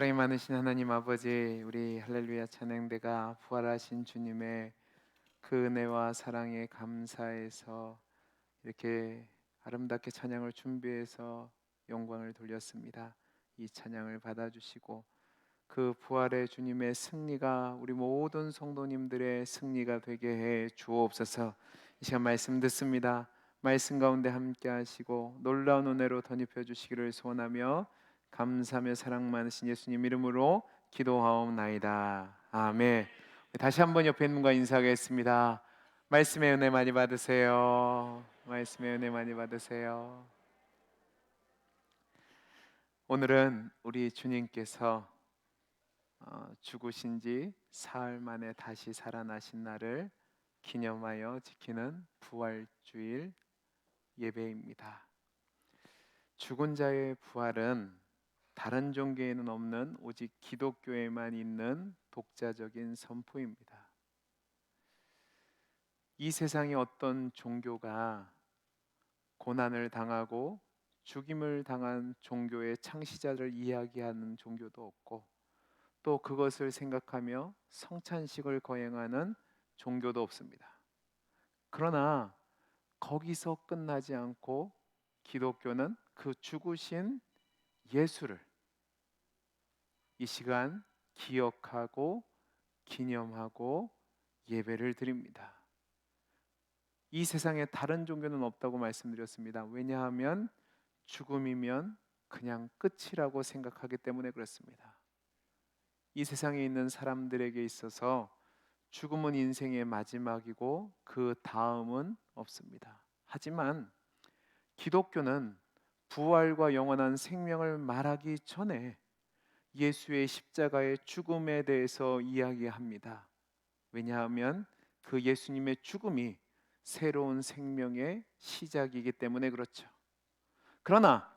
사랑이 많으신 하나님 아버지, 우리 할렐루야 찬양대가 부활하신 주님의 그 은혜와 사랑에 감사해서 이렇게 아름답게 찬양을 준비해서 영광을 돌렸습니다. 이 찬양을 받아주시고 그 부활의 주님의 승리가 우리 모든 성도님들의 승리가 되게 해 주옵소서. 이 시간 말씀 듣습니다. 말씀 가운데 함께 하시고 놀라운 은혜로 덧입혀 주시기를 소원하며 감사하며 사랑 많으신 예수님 이름으로 기도하옵나이다. 아멘. 다시 한번 옆에 있는 분과 인사하겠습니다. 말씀의 은혜 많이 받으세요. 말씀의 은혜 많이 받으세요. 오늘은 우리 주님께서 죽으신 지 사흘 만에 다시 살아나신 날을 기념하여 지키는 부활주일 예배입니다. 죽은 자의 부활은 다른 종교에는 없는 오직 기독교에만 있는 독자적인 선포입니다. 이 세상의 어떤 종교가 고난을 당하고 죽임을 당한 종교의 창시자를 이야기하는 종교도 없고, 또 그것을 생각하며 성찬식을 거행하는 종교도 없습니다. 그러나 거기서 끝나지 않고 기독교는 그 죽으신 예수를 이 시간 기억하고 기념하고 예배를 드립니다. 이 세상에 다른 종교는 없다고 말씀드렸습니다. 왜냐하면 죽음이면 그냥 끝이라고 생각하기 때문에 그렇습니다. 이 세상에 있는 사람들에게 있어서 죽음은 인생의 마지막이고 그 다음은 없습니다. 하지만 기독교는 부활과 영원한 생명을 말하기 전에 예수의 십자가의 죽음에 대해서 이야기합니다. 왜냐하면 그 예수님의 죽음이 새로운 생명의 시작이기 때문에 그렇죠. 그러나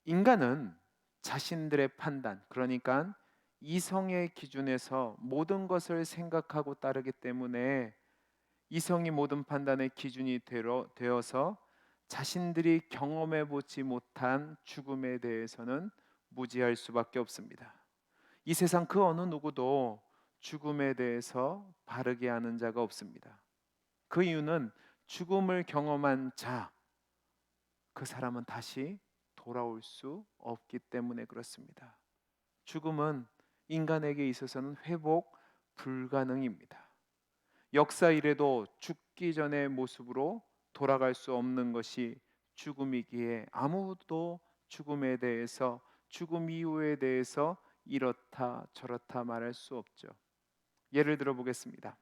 인간은 자신들의 판단, 그러니까 이성의 기준에서 모든 것을 생각하고 따르기 때문에 이성이 모든 판단의 기준이 되어서 자신들이 경험해 보지 못한 죽음에 대해서는 무지할 수밖에 없습니다. 이 세상 그 어느 누구도 죽음에 대해서 바르게 아는 자가 없습니다. 그 이유는 죽음을 경험한 자, 그 사람은 다시 돌아올 수 없기 때문에 그렇습니다. 죽음은 인간에게 있어서는 회복 불가능입니다. 역사 이래도 죽기 전의 모습으로 돌아갈 수 없는 것이 죽음이기에 아무도 죽음에 대해서, 죽음 이후에 대해서 이렇다 저렇다 말할 수 없죠. 예를 들어 보겠습니다.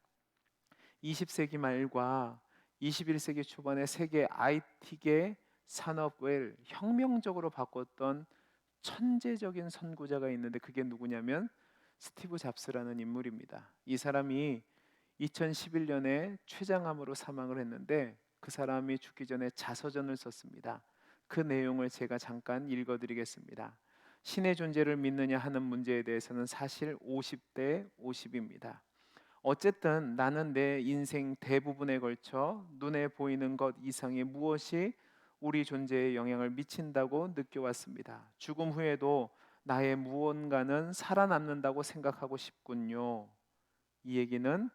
20세기 말과 21세기 초반에 세계 IT계 산업을 혁명적으로 바꿨던 천재적인 선구자가 있는데 그게 누구냐면 스티브 잡스라는 인물입니다. 이 사람이 2011년에 췌장암으로 사망을 했는데 그 사람이 죽기 전에 자서전을 썼습니다. 그 내용을 제가 잠깐 읽어드리겠습니다. 신의 존재를 믿느냐 하는 문제에 대해서는 사실 50대 50입니다. 어쨌든 나는 내 인생 대부분에 걸쳐 눈에 보이는 것 이상의 무엇이 우리 존재에 영향을 미친다고 느껴왔습니다. 죽음 후에도 나의 무언가는 살아남는다고 생각하고 싶군요. 이 얘기는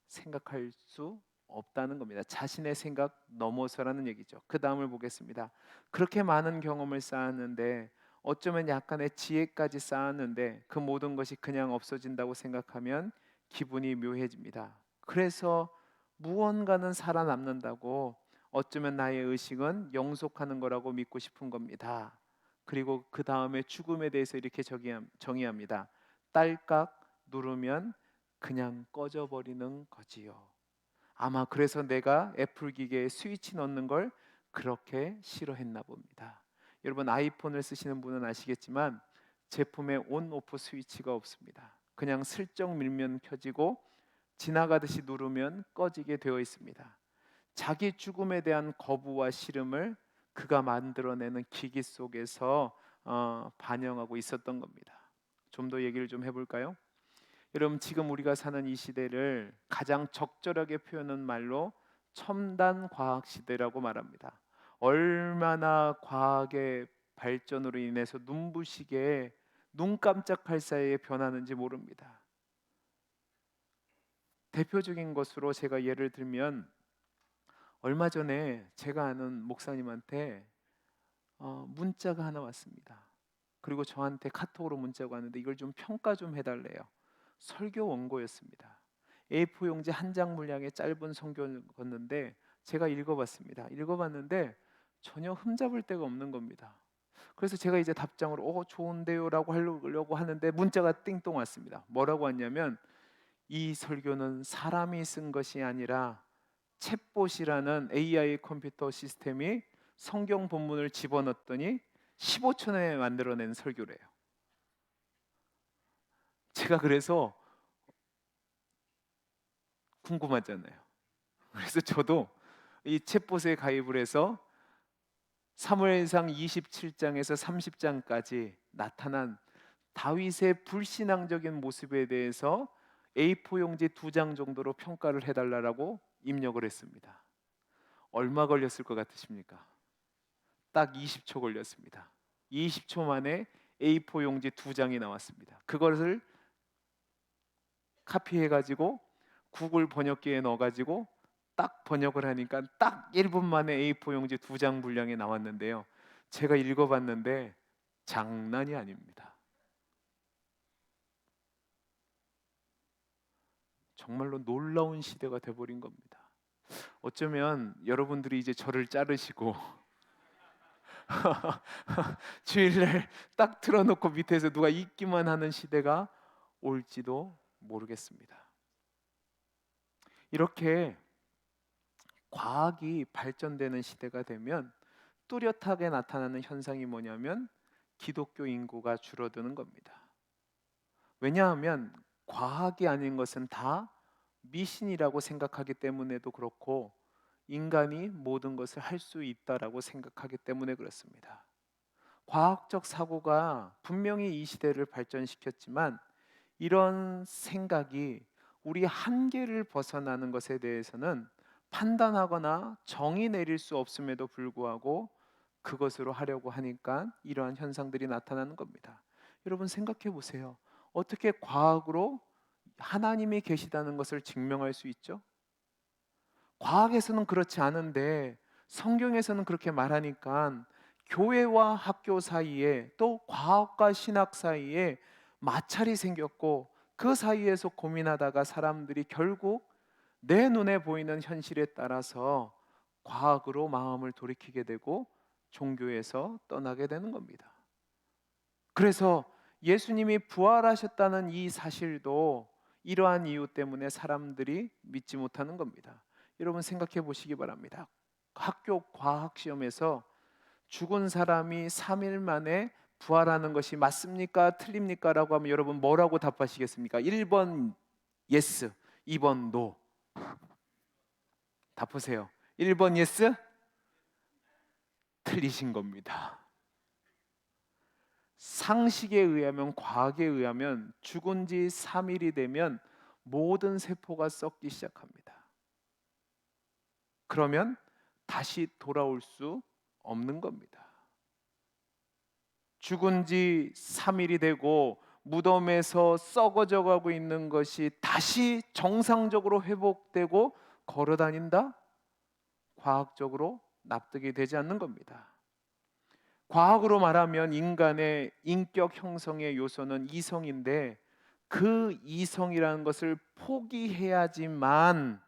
생각할 수 없다는 겁니다. 자신의 생각 넘어서라는 얘기죠. 그 다음을 보겠습니다. 그렇게 많은 경험을 쌓았는데 어쩌면 약간의 지혜까지 쌓았는데 그 모든 것이 그냥 없어진다고 생각하면 기분이 묘해집니다. 그래서 무언가는 살아남는다고, 어쩌면 나의 의식은 영속하는 거라고 믿고 싶은 겁니다. 그리고 그 다음에 죽음에 대해서 이렇게 정의합니다. 딸깍 누르면 그냥 꺼져버리는 거지요. 아마 그래서 내가 애플 기계에 스위치 넣는 걸 그렇게 싫어했나 봅니다. 여러분 아이폰을 쓰시는 분은 아시겠지만 제품에 온 오프 스위치가 없습니다. 그냥 슬쩍 밀면 켜지고 지나가듯이 누르면 꺼지게 되어 있습니다. 자기 죽음에 대한 거부와 싫음을 그가 만들어내는 기기 속에서 반영하고 있었던 겁니다. 좀 더 얘기를 좀 해볼까요? 여러분 지금 우리가 사는 이 시대를 가장 적절하게 표현한 말로 첨단 과학 시대라고 말합니다. 얼마나 과학의 발전으로 인해서 눈부시게 눈 깜짝할 사이에 변하는지 모릅니다. 대표적인 것으로 제가 예를 들면 얼마 전에 제가 아는 목사님한테 문자가 하나 왔습니다. 그리고 저한테 카톡으로 문자가 왔는데 이걸 좀 평가 좀 해달래요. 설교 원고였습니다. A4 용지 한 장 분량의 짧은 성경이었는데 제가 읽어봤습니다. 읽어봤는데 전혀 흠잡을 데가 없는 겁니다. 그래서 제가 이제 답장으로 좋은데요 라고 하려고 하는데 문자가 띵동 왔습니다. 뭐라고 왔냐면 이 설교는 사람이 쓴 것이 아니라 챗봇이라는 AI 컴퓨터 시스템이 성경 본문을 집어넣었더니 15초 내에 만들어낸 설교래요. 제가 그래서 궁금하잖아요. 그래서 저도 이 챗봇에 가입을 해서 사무엘상 27장에서 30장까지 나타난 다윗의 불신앙적인 모습에 대해서 A4 용지 2장 정도로 평가를 해달라고 입력을 했습니다. 얼마 걸렸을 것 같으십니까? 딱 20초 걸렸습니다. 20초 만에 A4 용지 2장이 나왔습니다. 그것을 카피해가지고 구글 번역기에 넣어가지고 딱 번역을 하니까 딱 1분 만에 A4 용지 2장 분량이 나왔는데요. 제가 읽어봤는데 장난이 아닙니다. 정말로 놀라운 시대가 돼버린 겁니다. 어쩌면 여러분들이 이제 저를 자르시고 주일날 딱 틀어놓고 밑에서 누가 읽기만 하는 시대가 올지도 모르겠습니다. 이렇게 과학이 발전되는 시대가 되면 뚜렷하게 나타나는 현상이 뭐냐면 기독교 인구가 줄어드는 겁니다. 왜냐하면 과학이 아닌 것은 다 미신이라고 생각하기 때문에도 그렇고 인간이 모든 것을 할 수 있다라고 생각하기 때문에 그렇습니다. 과학적 사고가 분명히 이 시대를 발전시켰지만 이런 생각이 우리 한계를 벗어나는 것에 대해서는 판단하거나 정의 내릴 수 없음에도 불구하고 그것으로 하려고 하니까 이러한 현상들이 나타나는 겁니다. 여러분 생각해 보세요. 어떻게 과학으로 하나님이 계시다는 것을 증명할 수 있죠? 과학에서는 그렇지 않은데 성경에서는 그렇게 말하니까 교회와 학교 사이에 또 과학과 신학 사이에 마찰이 생겼고 그 사이에서 고민하다가 사람들이 결국 내 눈에 보이는 현실에 따라서 과학으로 마음을 돌이키게 되고 종교에서 떠나게 되는 겁니다. 그래서 예수님이 부활하셨다는 이 사실도 이러한 이유 때문에 사람들이 믿지 못하는 겁니다. 여러분 생각해 보시기 바랍니다. 학교 과학 시험에서 죽은 사람이 3일 만에 부활하는 것이 맞습니까? 틀립니까? 라고 하면 여러분 뭐라고 답하시겠습니까? 1번 yes, 2번 no. 답하세요. 1번 yes? 틀리신 겁니다. 상식에 의하면, 과학에 의하면 죽은 지 3일이 되면 모든 세포가 썩기 시작합니다. 그러면 다시 돌아올 수 없는 겁니다. 죽은 지 3일이 되고 무덤에서 썩어져 가고 있는 것이 다시 정상적으로 회복되고 걸어 다닌다? 과학적으로 납득이 되지 않는 겁니다. 과학으로 말하면 인간의 인격 형성의 요소는 이성인데 그 이성이라는 것을 포기해야지만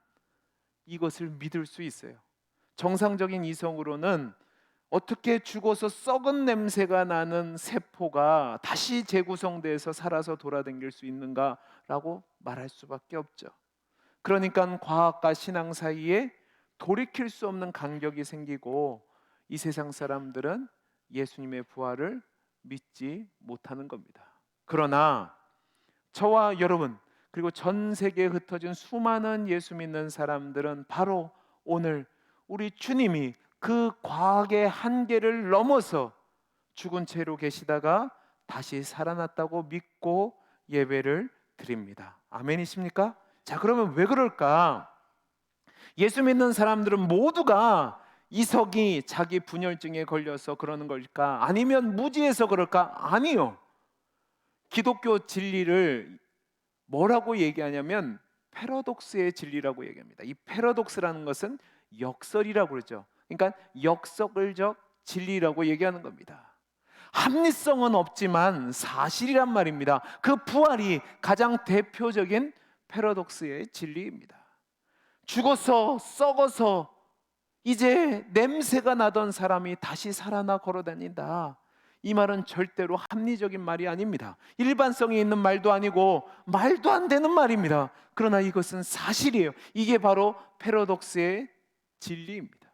이것을 믿을 수 있어요. 정상적인 이성으로는 어떻게 죽어서 썩은 냄새가 나는 세포가 다시 재구성돼서 살아서 돌아다닐 수 있는가라고 말할 수밖에 없죠. 그러니까 과학과 신앙 사이에 돌이킬 수 없는 간격이 생기고 이 세상 사람들은 예수님의 부활을 믿지 못하는 겁니다. 그러나 저와 여러분 그리고 전 세계에 흩어진 수많은 예수 믿는 사람들은 바로 오늘 우리 주님이 그 과학의 한계를 넘어서 죽은 채로 계시다가 다시 살아났다고 믿고 예배를 드립니다. 아멘이십니까? 자, 그러면 왜 그럴까? 예수 믿는 사람들은 모두가 이석이 자기 분열증에 걸려서 그러는 걸까? 아니면 무지해서 그럴까? 아니요. 기독교 진리를 뭐라고 얘기하냐면 패러독스의 진리라고 얘기합니다. 이 패러독스라는 것은 역설이라고 그러죠. 그러니까 역설적 진리라고 얘기하는 겁니다. 합리성은 없지만 사실이란 말입니다. 그 부활이 가장 대표적인 패러독스의 진리입니다. 죽어서 썩어서 이제 냄새가 나던 사람이 다시 살아나 걸어다닌다. 이 말은 절대로 합리적인 말이 아닙니다. 일반성이 있는 말도 아니고 말도 안 되는 말입니다. 그러나 이것은 사실이에요. 이게 바로 패러독스의 진리입니다.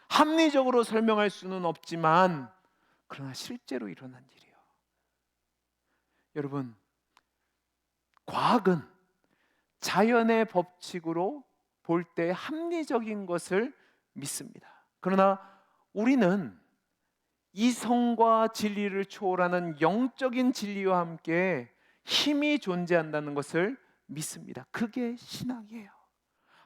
합리적으로 설명할 수는 없지만 그러나 실제로 일어난 일이에요. 여러분, 과학은 자연의 법칙으로 볼 때 합리적인 것을 믿습니다. 그러나 우리는 이성과 진리를 초월하는 영적인 진리와 함께 힘이 존재한다는 것을 믿습니다. 그게 신앙이에요.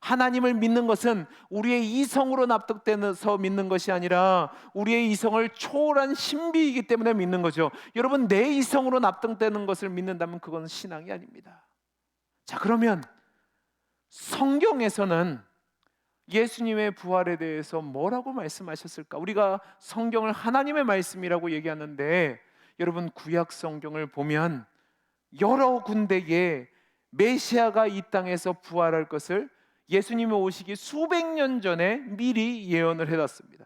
하나님을 믿는 것은 우리의 이성으로 납득돼서 믿는 것이 아니라 우리의 이성을 초월한 신비이기 때문에 믿는 거죠. 여러분, 내 이성으로 납득되는 것을 믿는다면 그건 신앙이 아닙니다. 자, 그러면 성경에서는 예수님의 부활에 대해서 뭐라고 말씀하셨을까? 우리가 성경을 하나님의 말씀이라고 얘기하는데 여러분, 구약 성경을 보면 여러 군데에 메시아가 이 땅에서 부활할 것을 예수님이 오시기 수백 년 전에 미리 예언을 해놨습니다.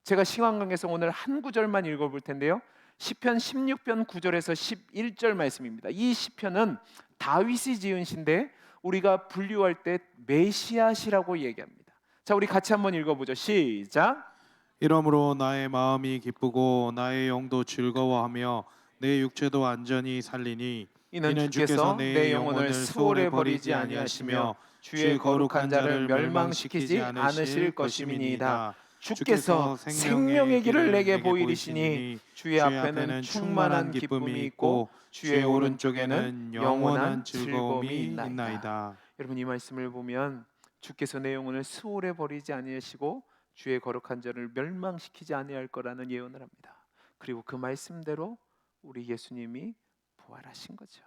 제가 신앙강에서 오늘 한 구절만 읽어볼 텐데요. 시편 16편 9절에서 11절 말씀입니다. 이 시편은 다윗이 지은 시인데 우리가 분류할 때 메시아시라고 얘기합니다. 자, 우리 같이 한번 읽어보죠. 시작. 이러므로 나의 마음이 기쁘고 나의 영도 즐거워하며 내 육체도 안전히 살리니 이는 주께서 내 영혼을 수월에 버리지 아니하시며 주의 거룩한 자를 멸망시키지 않으실 것임이니이다. 주께서 생명의 길을 내게 보이시니 주의 앞에는 충만한 기쁨이 있고 주의 오른쪽에는 영원한 즐거움이 있나이다. 여러분, 이 말씀을 보면 주께서 내 영혼을 수월에 버리지 아니하시고 주의 거룩한 자를 멸망시키지 아니할 거라는 예언을 합니다. 그리고 그 말씀대로 우리 예수님이 부활하신 거죠.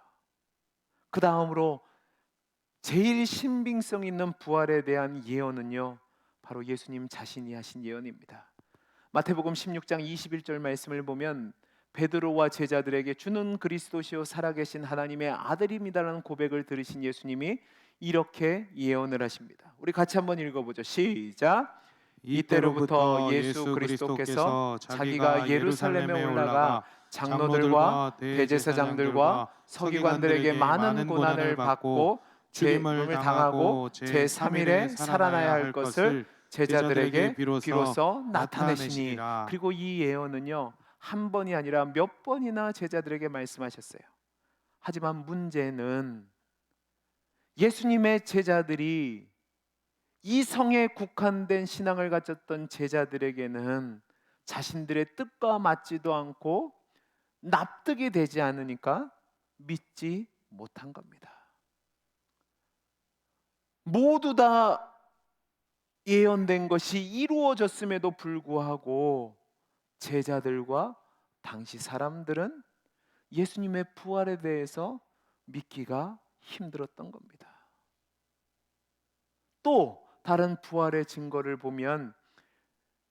그 다음으로 제일 신빙성 있는 부활에 대한 예언은요, 바로 예수님 자신이 하신 예언입니다. 마태복음 16장 21절 말씀을 보면 베드로와 제자들에게 주는 그리스도시요 살아계신 하나님의 아들입니다라는 고백을 들으신 예수님이 이렇게 예언을 하십니다. 우리 같이 한번 읽어보죠. 시작. 이때로부터 예수 그리스도께서 자기가 예루살렘에 올라가 장로들과 대제사장들과 서기관들에게 많은 고난을 받고 죽임을 당하고 제3일에 살아나야 할 것을 제자들에게 비로소 나타내시니. 그리고 이 예언은요, 한 번이 아니라 몇 번이나 제자들에게 말씀하셨어요. 하지만 문제는 예수님의 제자들이 이성에 국한된 신앙을 가졌던 제자들에게는 자신들의 뜻과 맞지도 않고 납득이 되지 않으니까 믿지 못한 겁니다. 모두 다 예언된 것이 이루어졌음에도 불구하고 제자들과 당시 사람들은 예수님의 부활에 대해서 믿기가 힘들었던 겁니다. 또 다른 부활의 증거를 보면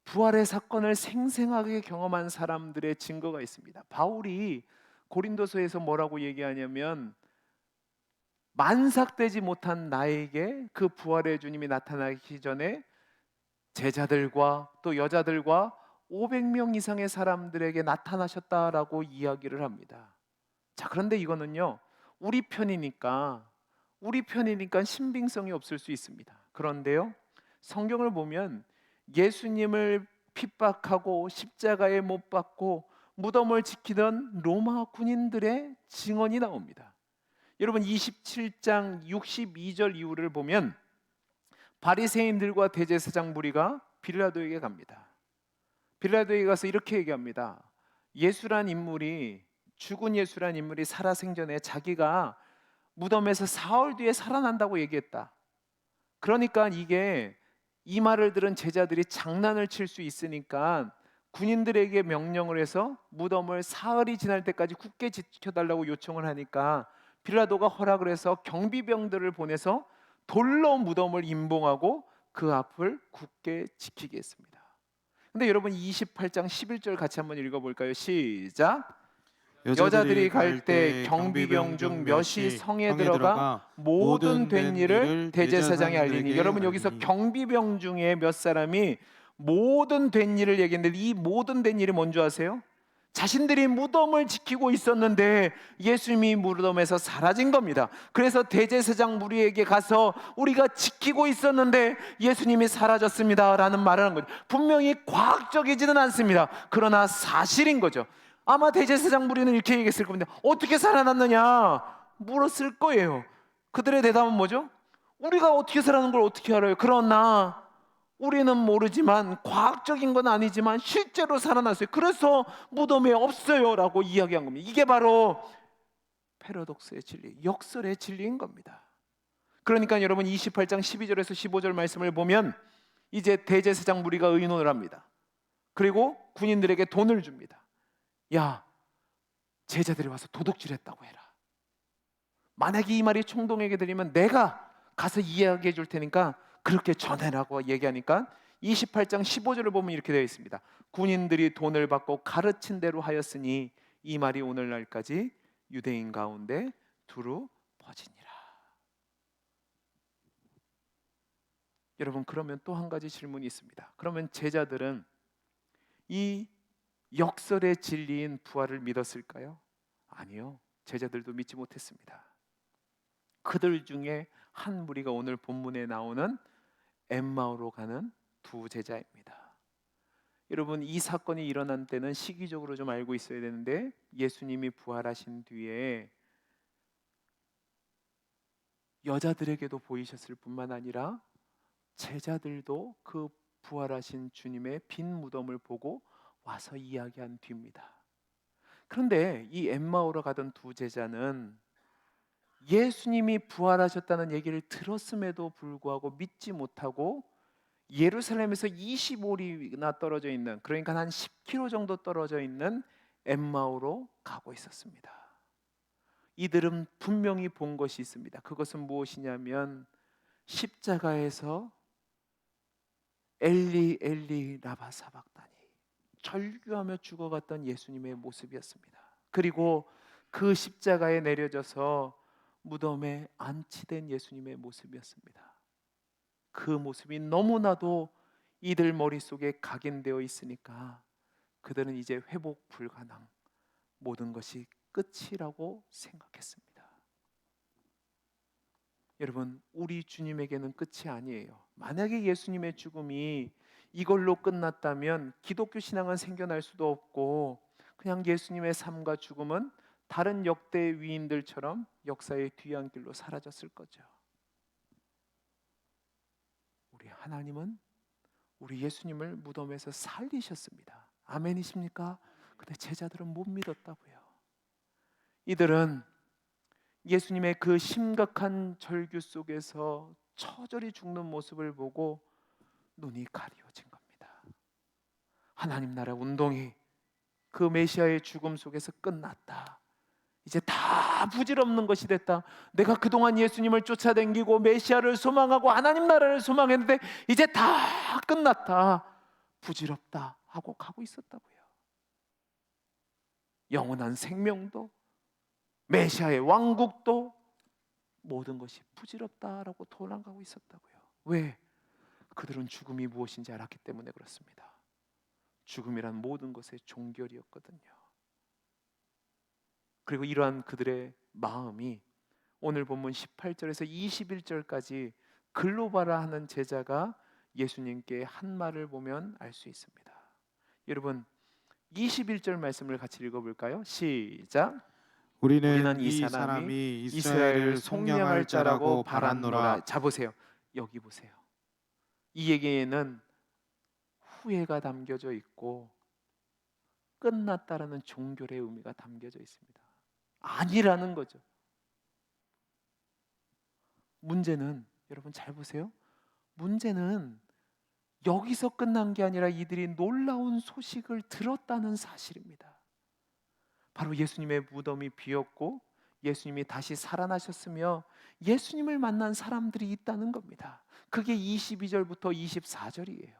부활의 사건을 생생하게 경험한 사람들의 증거가 있습니다. 바울이 고린도서에서 뭐라고 얘기하냐면 만삭되지 못한 나에게 그 부활의 주님이 나타나기 전에 제자들과 또 여자들과 500명 이상의 사람들에게 나타나셨다라고 이야기를 합니다. 자, 그런데 이거는요, 우리 편이니까 신빙성이 없을 수 있습니다. 그런데요, 성경을 보면 예수님을 핍박하고 십자가에 못 박고 무덤을 지키던 로마 군인들의 증언이 나옵니다. 여러분, 27장 62절 이후를 보면 바리새인들과 대제사장 무리가 빌라도에게 갑니다. 빌라도에게 가서 이렇게 얘기합니다. 죽은 예수란 인물이 살아생전에 자기가 무덤에서 사흘 뒤에 살아난다고 얘기했다. 그러니까 이게 이 말을 들은 제자들이 장난을 칠 수 있으니까 군인들에게 명령을 해서 무덤을 사흘이 지날 때까지 굳게 지켜달라고 요청을 하니까 빌라도가 허락을 해서 경비병들을 보내서 돌로 무덤을 임봉하고 그 앞을 굳게 지키게 했습니다. 근데 여러분 28장 11절 같이 한번 읽어볼까요? 시작. 여자들이 갈 때 경비병 중 몇이 성에 들어가 모든 된 일을 대제사장에 알리니. 여러분 여기서 경비병 중에 몇 사람이 모든 된 일을 얘기했는데 이 모든 된 일이 뭔지 아세요? 자신들이 무덤을 지키고 있었는데 예수님이 무덤에서 사라진 겁니다. 그래서 대제사장 무리에게 가서 우리가 지키고 있었는데 예수님이 사라졌습니다 라는 말을 하는 거죠. 분명히 과학적이지는 않습니다. 그러나 사실인 거죠. 아마 대제사장 무리는 이렇게 얘기했을 겁니다. 어떻게 살아났느냐 물었을 거예요. 그들의 대답은 뭐죠? 우리가 어떻게 살아난 걸 어떻게 알아요? 그러나 우리는 모르지만 과학적인 건 아니지만 실제로 살아났어요. 그래서 무덤에 없어요 라고 이야기한 겁니다. 이게 바로 패러독스의 진리, 역설의 진리인 겁니다. 그러니까 여러분 28장 12절에서 15절 말씀을 보면 이제 대제사장 무리가 의논을 합니다. 그리고 군인들에게 돈을 줍니다. 야, 제자들이 와서 도둑질했다고 해라. 만약에 이 말이 총독에게 들리면 내가 가서 이야기해 줄 테니까 그렇게 전해라고 얘기하니까 28장 15절을 보면 이렇게 되어 있습니다. 군인들이 돈을 받고 가르친 대로 하였으니 이 말이 오늘날까지 유대인 가운데 두루 퍼지니라. 여러분 그러면 또 한 가지 질문이 있습니다. 그러면 제자들은 이 역설의 진리인 부활을 믿었을까요? 아니요. 제자들도 믿지 못했습니다. 그들 중에 한 무리가 오늘 본문에 나오는 엠마오로 가는 두 제자입니다. 여러분 이 사건이 일어난 때는 시기적으로 좀 알고 있어야 되는데 예수님이 부활하신 뒤에 여자들에게도 보이셨을 뿐만 아니라 제자들도 그 부활하신 주님의 빈 무덤을 보고 와서 이야기한 뒤입니다. 그런데 이 엠마오로 가던 두 제자는 예수님이 부활하셨다는 얘기를 들었음에도 불구하고 믿지 못하고 예루살렘에서 25리나 떨어져 있는, 그러니까 한 10km 정도 떨어져 있는 엠마오로 가고 있었습니다. 이들은 분명히 본 것이 있습니다. 그것은 무엇이냐면 십자가에서 엘리 엘리 라바 사박다니 절규하며 죽어갔던 예수님의 모습이었습니다. 그리고 그 십자가에 내려져서 무덤에 안치된 예수님의 모습이었습니다. 그 모습이 너무나도 이들 머릿속에 각인되어 있으니까 그들은 이제 회복 불가능, 모든 것이 끝이라고 생각했습니다. 여러분, 우리 주님에게는 끝이 아니에요. 만약에 예수님의 죽음이 이걸로 끝났다면 기독교 신앙은 생겨날 수도 없고 그냥 예수님의 삶과 죽음은 다른 역대 위인들처럼 역사의 뒤안길로 사라졌을 거죠. 우리 하나님은 우리 예수님을 무덤에서 살리셨습니다. 아멘이십니까? 근데 제자들은 못 믿었다고요. 이들은 예수님의 그 심각한 절규 속에서 처절히 죽는 모습을 보고 눈이 가려진 겁니다. 하나님 나라 운동이 그 메시아의 죽음 속에서 끝났다. 이제 다 부질없는 것이 됐다. 내가 그동안 예수님을 쫓아다니고 메시아를 소망하고 하나님 나라를 소망했는데 이제 다 끝났다. 부질없다 하고 가고 있었다고요. 영원한 생명도 메시아의 왕국도 모든 것이 부질없다라고 도망가고 있었다고요. 왜? 그들은 죽음이 무엇인지 알았기 때문에 그렇습니다. 죽음이란 모든 것의 종결이었거든요. 그리고 이러한 그들의 마음이 오늘 본문 18절에서 21절까지 글로바라 하는 제자가 예수님께 한 말을 보면 알 수 있습니다. 여러분 21절 말씀을 같이 읽어볼까요? 시작. 우리는 이 사람이 이스라엘을 속량할 자라고 바랐노라. 자 보세요. 여기 보세요. 이 얘기에는 후회가 담겨져 있고 끝났다라는 종결의 의미가 담겨져 있습니다. 아니라는 거죠. 문제는 여러분 잘 보세요. 문제는 여기서 끝난 게 아니라 이들이 놀라운 소식을 들었다는 사실입니다. 바로 예수님의 무덤이 비었고 예수님이 다시 살아나셨으며 예수님을 만난 사람들이 있다는 겁니다. 그게 22절부터 24절이에요.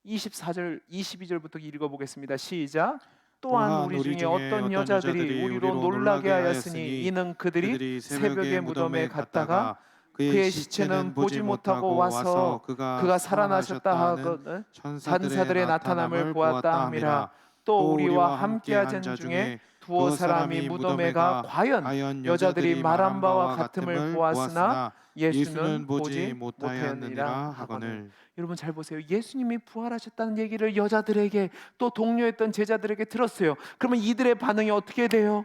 24절, 22절부터 읽어보겠습니다. 시작. 또한 우리 중에 어떤 여자들이 우리로 놀라게 하였으니 이는 그들이 새벽에 무덤에 갔다가 그의 시체는 보지 못하고 와서 그가 살아나셨다 하거든 천사들의 나타남을 보았다 함이라. 또 우리와 함께한 자 중에 두어 사람이 무덤에 가 과연 여자들이 말한 바와 같음을 보았으나 예수는 보지 못하였느니라 하거늘. 여러분 잘 보세요. 예수님이 부활하셨다는 얘기를 여자들에게 또 동료했던 제자들에게 들었어요. 그러면 이들의 반응이 어떻게 돼요?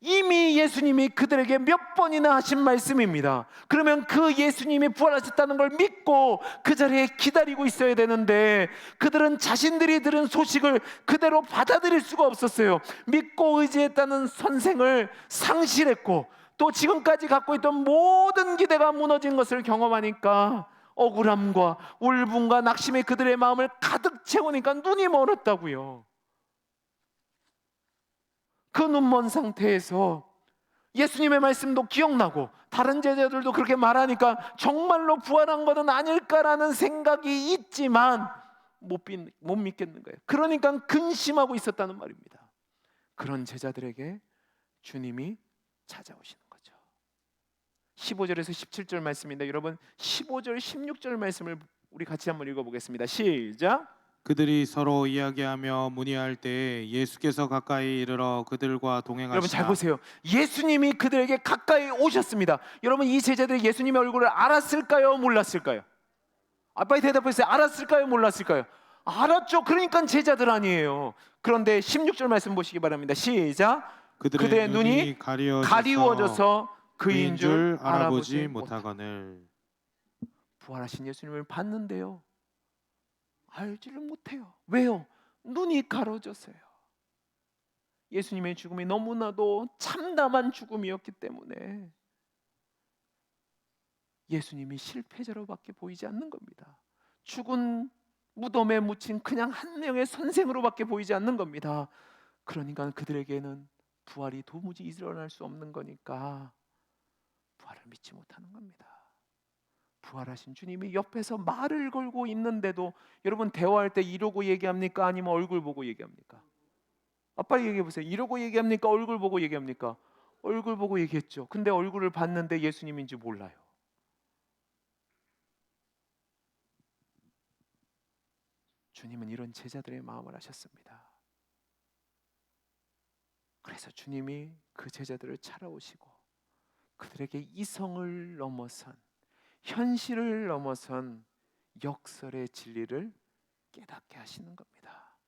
이미 예수님이 그들에게 몇 번이나 하신 말씀입니다. 그러면 그 예수님이 부활하셨다는 걸 믿고 그 자리에 기다리고 있어야 되는데 그들은 자신들이 들은 소식을 그대로 받아들일 수가 없었어요. 믿고 의지했다는 선생을 상실했고 또 지금까지 갖고 있던 모든 기대가 무너진 것을 경험하니까 억울함과 울분과 낙심이 그들의 마음을 가득 채우니까 눈이 멀었다고요. 그 눈먼 상태에서 예수님의 말씀도 기억나고 다른 제자들도 그렇게 말하니까 정말로 부활한 것은 아닐까라는 생각이 있지만 못 믿겠는 거예요. 그러니까 근심하고 있었다는 말입니다. 그런 제자들에게 주님이 찾아오시는 거죠. 15절에서 17절 말씀인데 여러분 15절 16절 말씀을 우리 같이 한번 읽어보겠습니다. 시작. 그들이 서로 이야기하며 문의할 때 예수께서 가까이 이르러 그들과 동행하시나. 여러분 잘 보세요. 예수님이 그들에게 가까이 오셨습니다. 여러분 이 제자들이 예수님의 얼굴을 알았을까요? 몰랐을까요? 빨리 대답하세요. 알았을까요? 몰랐을까요? 알았죠. 그러니까 제자들 아니에요. 그런데 16절 말씀 보시기 바랍니다. 시작. 그들의 눈이 가리워져서 그인 줄 알아보지 못하거늘. 부활하신 예수님을 봤는데요 알지를 못해요. 왜요? 눈이 가려졌어요. 예수님의 죽음이 너무나도 참담한 죽음이었기 때문에 예수님이 실패자로밖에 보이지 않는 겁니다. 죽은 무덤에 묻힌 그냥 한 명의 선생으로밖에 보이지 않는 겁니다. 그러니까 그들에게는 부활이 도무지 일어날 수 없는 거니까 부활을 믿지 못하는 겁니다. 부활하신 주님이 옆에서 말을 걸고 있는데도 여러분 대화할 때 이러고 얘기합니까? 아니면 얼굴 보고 얘기합니까? 빨리 얘기해 보세요. 이러고 얘기합니까? 얼굴 보고 얘기합니까? 얼굴 보고 얘기했죠. 근데 얼굴을 봤는데 예수님인지 몰라요. 주님은 이런 제자들의 마음을 아셨습니다. 그래서 주님이 그 제자들을 찾아오시고 그들에게 이성을 넘어선 현실을 넘어선 역설의 진리를 깨닫게 하시는 겁니다.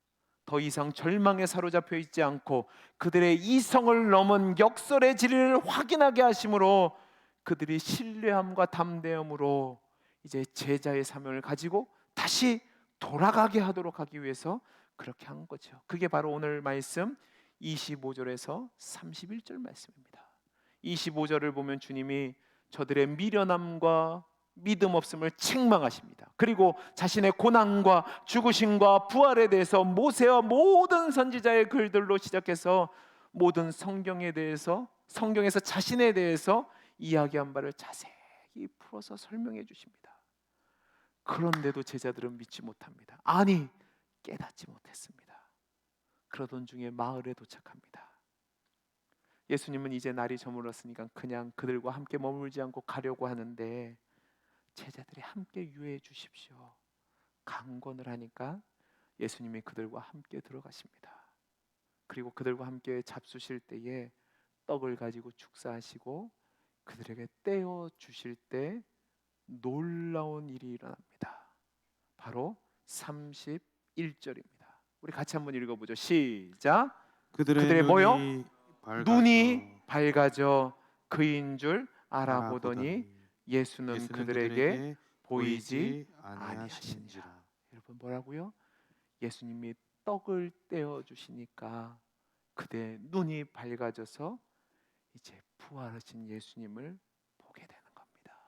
더 이상 절망에 사로잡혀 있지 않고 그들의 이성을 넘은 역설의 진리를 확인하게 하심으로 그들이 신뢰함과 담대함으로 이제 제자의 사명을 가지고 다시 돌아가게 하도록 하기 위해서 그렇게 한 거죠. 그게 바로 오늘 말씀 25절에서 31절 말씀입니다. 25절을 보면 주님이 저들의 미련함과 믿음 없음을 책망하십니다. 그리고 자신의 고난과 죽으심과 부활에 대해서 모세와 모든 선지자의 글들로 시작해서 모든 성경에 대해서 성경에서 자신에 대해서 이야기한 바를 자세히 풀어서 설명해 주십니다. 그런데도 제자들은 믿지 못합니다. 아니 깨닫지 못했습니다. 그러던 중에 마을에 도착합니다. 예수님은 이제 날이 저물었으니까 그냥 그들과 함께 머물지 않고 가려고 하는데 제자들이 함께 유해해 주십시오 강권을 하니까 예수님이 그들과 함께 들어가십니다. 그리고 그들과 함께 잡수실 때에 떡을 가지고 축사하시고 그들에게 떼어 주실 때 놀라운 일이 일어납니다. 바로 31절입니다. 우리 같이 한번 읽어보죠. 시작. 그들의 뭐요? 눈이 밝아져 그인 줄 알아보더니 예수는 그들에게 보이지 아니하시니라. 여러분 뭐라고요? 예수님이 떡을 떼어 주시니까 그들의 눈이 밝아져서 이제 부활하신 예수님을 보게 되는 겁니다.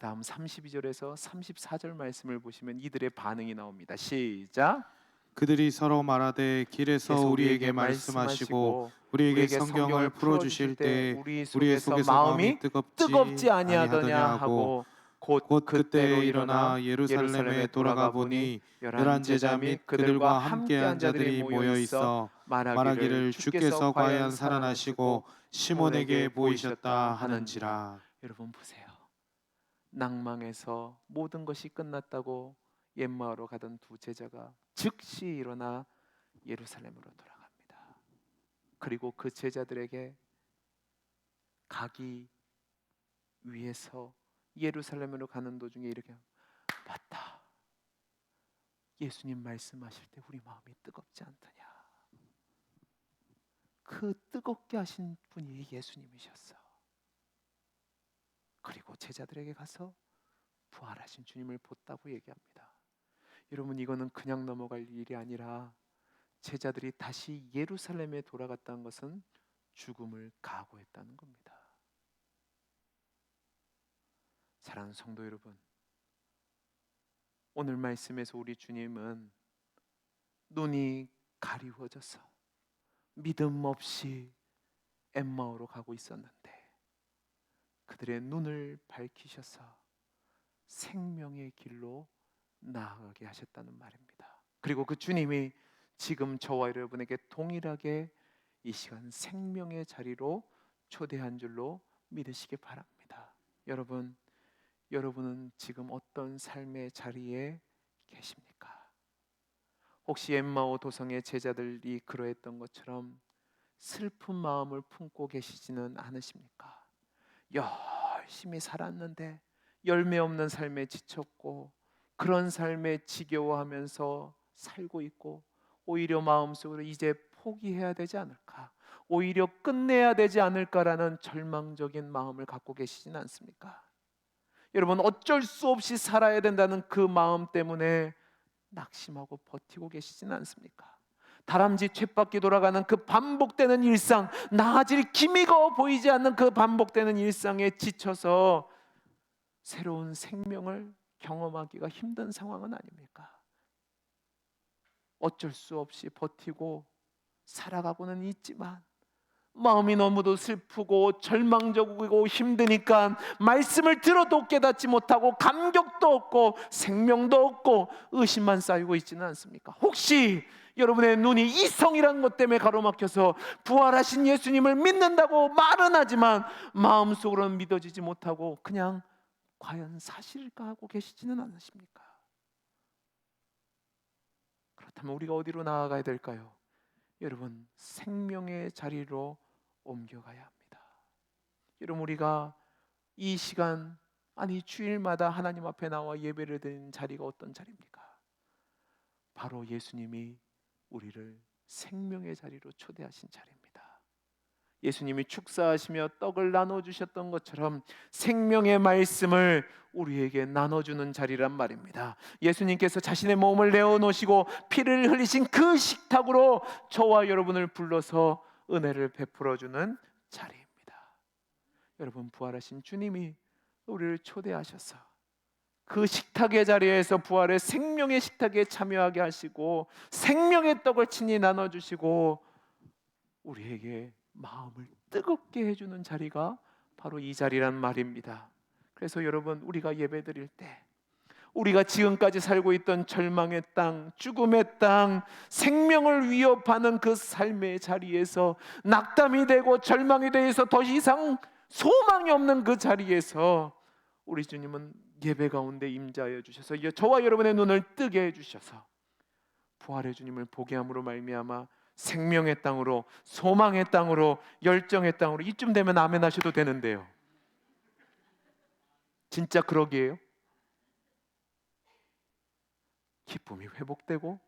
그 다음 32절에서 34절 말씀을 보시면 이들의 반응이 나옵니다. 시작. 그들이 서로 말하되 길에서 그래서 우리에게 말씀하시고 우리에게 성경을 풀어주실 때 우리의 속에서 마음이 뜨겁지 아니하더냐 아니하더냐 하고 하고 곧 곧 그때로 그때 일어나 일어나 예루살렘에 돌아가 보니 열한 제자 및 그들과 그들과 함께한 자들이 모여 있어 말하기를 주께서 과연 살아나시고 시몬에게 보이셨다 하는지라. 여러분 보세요. 낭망에서 모든 것이 끝났다고 엠마오로 가던 두 제자가 즉시 일어나 예루살렘으로 돌아갑니다. 그리고 그 제자들에게 가기 위해서 예루살렘으로 가는 도중에 이렇게, 맞다, 예수님 말씀하실 때 우리 마음이 뜨겁지 않더냐. 그 뜨겁게 하신 분이 예수님이셨어. 그리고 제자들에게 가서 부활하신 주님을 봤다고 얘기합니다. 여러분, 이거는 그냥 넘어갈 일이 아니라 제자들이 다시 예루살렘에 돌아갔다는 것은 죽음을 각오했다는 겁니다. 사랑하는 성도 여러분, 오늘 말씀에서 우리 주님은 눈이 가리워져서 믿음 없이 엠마오로 가고 있었는데 그들의 눈을 밝히셔서 생명의 길로 나아가게 하셨다는 말입니다. 그리고 그 주님이 지금 저와 여러분에게 동일하게 이 시간 생명의 자리로 초대한 줄로 믿으시기 바랍니다. 여러분은 지금 어떤 삶의 자리에 계십니까? 혹시 엠마오 도성의 제자들이 그러했던 것처럼 슬픈 마음을 품고 계시지는 않으십니까? 열심히 살았는데 열매 없는 삶에 지쳤고 그런 삶에 지겨워하면서 살고 있고 오히려 마음속으로 이제 포기해야 되지 않을까, 오히려 끝내야 되지 않을까라는 절망적인 마음을 갖고 계시진 않습니까? 여러분, 어쩔 수 없이 살아야 된다는 그 마음 때문에 낙심하고 버티고 계시지는 않습니까? 다람쥐 쳇바퀴 돌아가는 그 반복되는 일상, 나아질 기미가 보이지 않는 그 반복되는 일상에 지쳐서 새로운 생명을 경험하기가 힘든 상황은 아닙니까? 어쩔 수 없이 버티고 살아가고는 있지만 마음이 너무도 슬프고 절망적이고 힘드니까 말씀을 들어도 깨닫지 못하고 감격도 없고 생명도 없고 의심만 쌓이고 있지는 않습니까? 혹시 여러분의 눈이 이성이라는 것 때문에 가로막혀서 부활하신 예수님을 믿는다고 말은 하지만 마음속으로는 믿어지지 못하고 그냥 과연 사실일까 하고 계시지는 않으십니까? 그렇다면 우리가 어디로 나아가야 될까요? 여러분, 생명의 자리로 옮겨가야 합니다. 여러분, 우리가 이 시간, 아니 주일마다 하나님 앞에 나와 예배를 드리는 자리가 어떤 자리입니까? 바로 예수님이 우리를 생명의 자리로 초대하신 자리입니다. 예수님이 축사하시며 떡을 나눠주셨던 것처럼 생명의 말씀을 우리에게 나눠주는 자리란 말입니다. 예수님께서 자신의 몸을 내어놓으시고 피를 흘리신 그 식탁으로 저와 여러분을 불러서 은혜를 베풀어주는 자리입니다. 여러분, 부활하신 주님이 우리를 초대하셔서 그 식탁의 자리에서 부활의 생명의 식탁에 참여하게 하시고 생명의 떡을 친히 나눠주시고 우리에게 마음을 뜨겁게 해주는 자리가 바로 이 자리란 말입니다. 그래서 여러분, 우리가 예배드릴 때 우리가 지금까지 살고 있던 절망의 땅, 죽음의 땅, 생명을 위협하는 그 삶의 자리에서 낙담이 되고 절망이 되어서 더 이상 소망이 없는 그 자리에서 우리 주님은 예배 가운데 임재하여 주셔서 저와 여러분의 눈을 뜨게 해주셔서 부활의 주님을 보게 함으로 말미암아 생명의 땅으로, 소망의 땅으로, 열정의 땅으로, 이쯤 되면 아멘 하셔도 되는데요, 진짜 그러기에요? 기쁨이 회복되고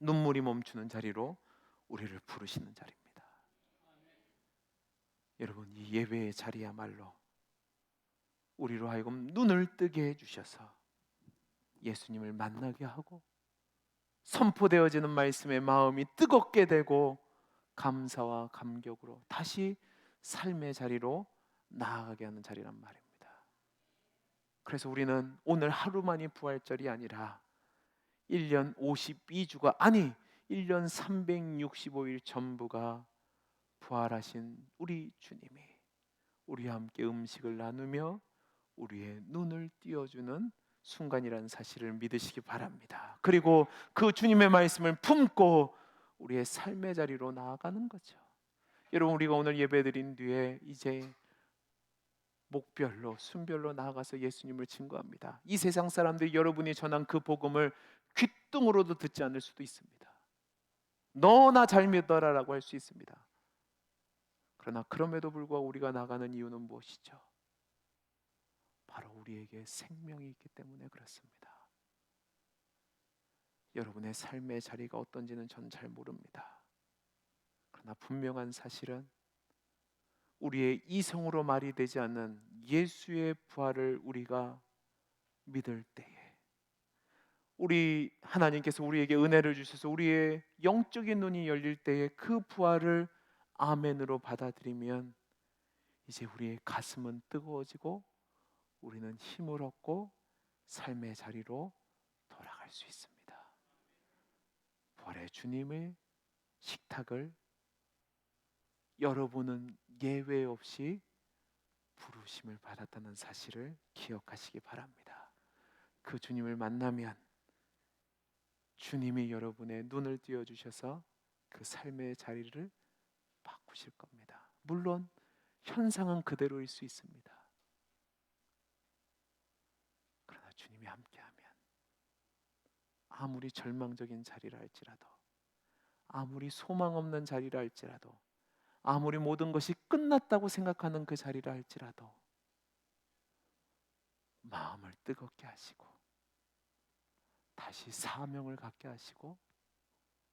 눈물이 멈추는 자리로 우리를 부르시는 자리입니다. 여러분, 이 예배의 자리야말로 우리로 하여금 눈을 뜨게 해주셔서 예수님을 만나게 하고 선포되어지는 말씀에 마음이 뜨겁게 되고 감사와 감격으로 다시 삶의 자리로 나아가게 하는 자리란 말입니다. 그래서 우리는 오늘 하루만이 부활절이 아니라 1년 52주가 아니 1년 365일 전부가 부활하신 우리 주님이 우리와 함께 음식을 나누며 우리의 눈을 띄워주는 순간이라는 사실을 믿으시기 바랍니다. 그리고 그 주님의 말씀을 품고 우리의 삶의 자리로 나아가는 거죠. 여러분, 우리가 오늘 예배드린 뒤에 이제 목별로 순별로 나아가서 예수님을 증거합니다. 이 세상 사람들이 여러분이 전한 그 복음을 귓등으로도 듣지 않을 수도 있습니다. 너나 잘 믿어라라고 할 수 있습니다. 그러나 그럼에도 불구하고 우리가 나가는 이유는 무엇이죠? 바로 우리에게 생명이 있기 때문에 그렇습니다. 여러분의 삶의 자리가 어떤지는 전 잘 모릅니다. 그러나 분명한 사실은 우리의 이성으로 말이 되지 않는 예수의 부활을 우리가 믿을 때에 우리 하나님께서 우리에게 은혜를 주셔서 우리의 영적인 눈이 열릴 때에 그 부활을 아멘으로 받아들이면 이제 우리의 가슴은 뜨거워지고 우리는 힘을 얻고 삶의 자리로 돌아갈 수 있습니다. 부활의 주님의 식탁을 여러분은 예외 없이 부르심을 받았다는 사실을 기억하시기 바랍니다. 그 주님을 만나면 주님이 여러분의 눈을 띄워주셔서 그 삶의 자리를 바꾸실 겁니다. 물론 현상은 그대로일 수 있습니다. 그러나 주님이 함께하면 아무리 절망적인 자리라 할지라도, 아무리 소망 없는 자리라 할지라도, 아무리 모든 것이 끝났다고 생각하는 그 자리라 할지라도 마음을 뜨겁게 하시고 다시 사명을 갖게 하시고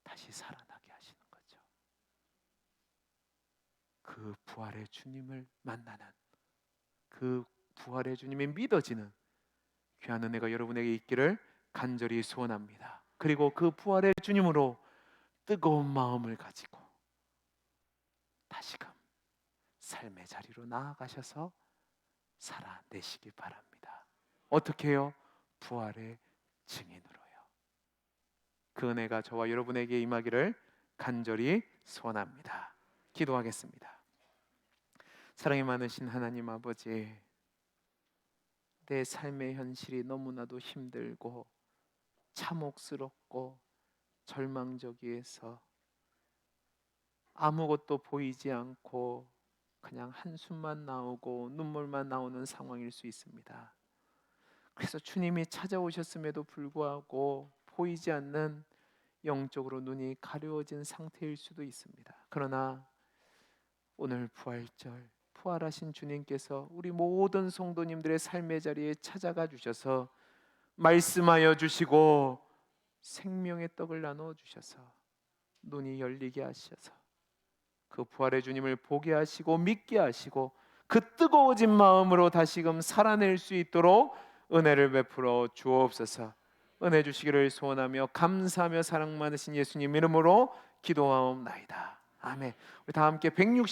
다시 살아나게 하시는 거죠. 그 부활의 주님을 만나는, 그 부활의 주님이 믿어지는 귀한 은혜가 여러분에게 있기를 간절히 소원합니다. 그리고 그 부활의 주님으로 뜨거운 마음을 가지고 다시금 삶의 자리로 나아가셔서 살아내시기 바랍니다. 어떻게 해요? 부활의 증인으로요. 그 은혜가 저와 여러분에게 임하기를 간절히 소원합니다. 기도하겠습니다. 사랑이 많으신 하나님 아버지, 내 삶의 현실이 너무나도 힘들고 참혹스럽고 절망적이어서 아무것도 보이지 않고 그냥 한숨만 나오고 눈물만 나오는 상황일 수 있습니다. 그래서 주님이 찾아오셨음에도 불구하고 보이지 않는 영적으로 눈이 가려워진 상태일 수도 있습니다. 그러나 오늘 부활절, 부활하신 주님께서 우리 모든 성도님들의 삶의 자리에 찾아가 주셔서 말씀하여 주시고 생명의 떡을 나누어 주셔서 눈이 열리게 하셔서 그 부활의 주님을 보게 하시고 믿게 하시고 그 뜨거워진 마음으로 다시금 살아낼 수 있도록 은혜를 베풀어 주옵소서. 은혜 주시기를 소원하며 감사하며 사랑 많으신 예수님 이름으로 기도하옵나이다. 아멘. 우리 다 함께 160